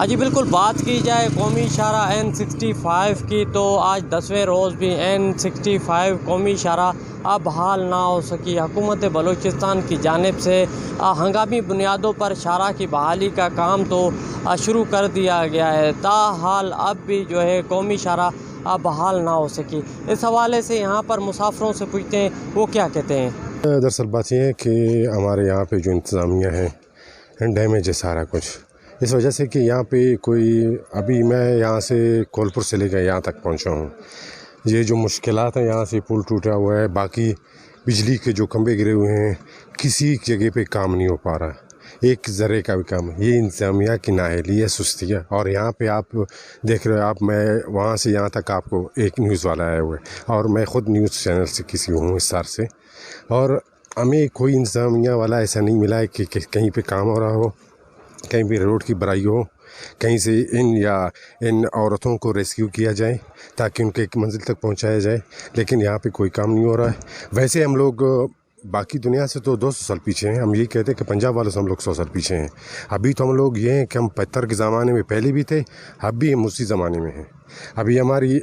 جی بالکل، بات کی جائے قومی شاہراہ N65 کی تو آج 10ویں روز بھی N65 قومی شاہراہ بحال نہ ہو سکی۔ حکومت بلوچستان کی جانب سے ہنگامی بنیادوں پر شاہراہ کی بحالی کا کام تو شروع کر دیا گیا ہے، تاحال اب بھی قومی شاہراہ بحال نہ ہو سکی۔ اس حوالے سے یہاں پر مسافروں سے پوچھتے ہیں وہ کیا کہتے ہیں۔ دراصل بات یہ ہے کہ ہمارے یہاں پہ جو انتظامیہ ہے ڈیمیج ہے سارا کچھ، اس وجہ سے کہ یہاں پہ ابھی میں یہاں سے کولپور سے لے کے یہاں تک پہنچا ہوں۔ یہ جو مشکلات ہیں، یہاں سے پل ٹوٹا ہوا ہے، باقی بجلی کے جو کھمبے گرے ہوئے ہیں، کسی جگہ پہ کام نہیں ہو پا رہا، ایک ذرے کا بھی کام۔ یہ انتظامیہ کی نااہلی ہے، سستی ہے۔ اور یہاں پہ آپ دیکھ رہے ہو، میں وہاں سے یہاں تک آپ کو ایک نیوز والا آیا ہوا ہے، اور میں خود نیوز چینل سے کسی ہوں اسار سے، اور ہمیں کوئی انتظامیہ والا ایسا نہیں ملا ہے کہ کہیں پہ کام ہو رہا ہو، کہیں بھی روڈ کی برائی ہو، کہیں سے ان عورتوں کو ریسکیو کیا جائے تاکہ ان کے ایک منزل تک پہنچایا جائے، لیکن یہاں پہ کوئی کام نہیں ہو رہا ہے۔ ویسے ہم لوگ باقی دنیا سے تو 200 سال پیچھے ہیں، ہم یہی کہتے ہیں کہ پنجاب والوں سے ہم لوگ 100 سال پیچھے ہیں۔ ابھی تو ہم لوگ یہ ہیں کہ ہم 75 کے زمانے میں پہلے بھی تھے، اب بھی ہم اسی زمانے میں ہیں۔ ابھی ہماری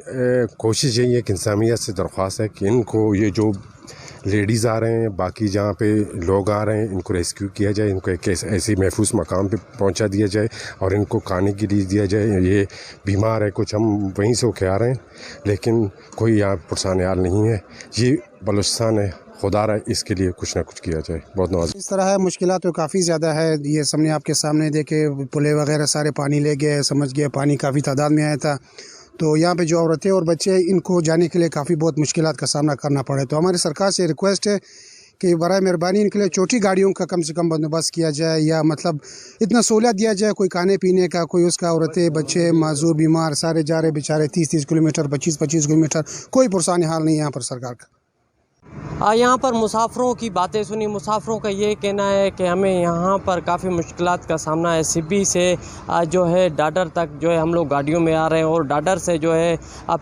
کوشش یہی ہے کہ انتظامیہ سے درخواست ہے کہ ان کو یہ جو لیڈیز آ رہے ہیں، باقی جہاں پہ لوگ آ رہے ہیں، ان کو ریسکیو کیا جائے، ان کو ایک ایسی محفوظ مقام پہ پہنچا دیا جائے، اور ان کو کھانے کے لیے دیا جائے۔ یہ بیمار ہے کچھ، ہم وہیں سے ہو کے آ رہے ہیں، لیکن کوئی یہاں پرسان حال نہیں ہے۔ یہ بلوچستان ہے، خدا رہا اس کے لیے کچھ نہ کچھ کیا جائے۔ بہت نواز اس طرح ہے، مشکلات تو کافی زیادہ ہے۔ یہ سامنے آپ کے سامنے دیکھے، پلے وغیرہ سارے پانی لے گئے، سمجھ گئے، پانی کافی تعداد میں آیا تھا، تو یہاں پہ جو عورتیں اور بچے، ان کو جانے کے لیے کافی بہت مشکلات کا سامنا کرنا پڑے۔ تو ہماری سرکار سے ریکویسٹ ہے کہ برائے مہربانی ان کے لیے چھوٹی گاڑیوں کا کم سے کم بندوبست کیا جائے، یا مطلب اتنا سہولت دیا جائے، کوئی کھانے پینے کا، کوئی اس کا، عورتیں بچے معذور بیمار سارے جا رہے بیچارے 30 کلومیٹر، 25 کلومیٹر، کوئی پرسان حال نہیں ہے یہاں پر سرکار کا۔ یہاں پر مسافروں کی باتیں سنی، مسافروں کا یہ کہنا ہے کہ ہمیں یہاں پر کافی مشکلات کا سامنا ہے۔ سبی سے ڈاڈر تک ہم لوگ گاڑیوں میں آ رہے ہیں، اور ڈاڈر سے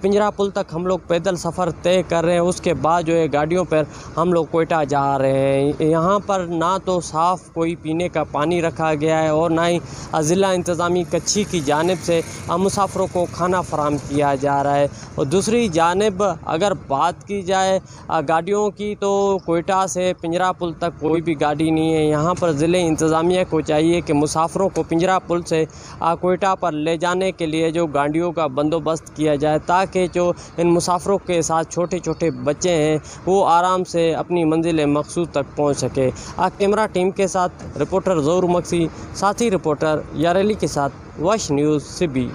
پنجرا پل تک ہم لوگ پیدل سفر طے کر رہے ہیں، اس کے بعد گاڑیوں پر ہم لوگ کوئٹہ جا رہے ہیں۔ یہاں پر نہ تو صاف کوئی پینے کا پانی رکھا گیا ہے، اور نہ ہی ضلع انتظامی کچھی کی جانب سے مسافروں کو کھانا فراہم کیا جا رہا ہے۔ اور دوسری جانب اگر بات کی جائے گاڑیوں کی، تو کوئٹہ سے پنجرا پل تک کوئی بھی گاڑی نہیں ہے۔ یہاں پر ضلع انتظامیہ کو چاہیے کہ مسافروں کو پنجرا پل سے کوئٹہ پر لے جانے کے لیے گاڑیوں کا بندوبست کیا جائے، تاکہ ان مسافروں کے ساتھ چھوٹے چھوٹے بچے ہیں وہ آرام سے اپنی منزل مقصود تک پہنچ سکے۔ کیمرہ ٹیم کے ساتھ رپورٹر ظہور مکسی، ساتھی رپورٹر یار علی کے ساتھ واش نیوز سبی۔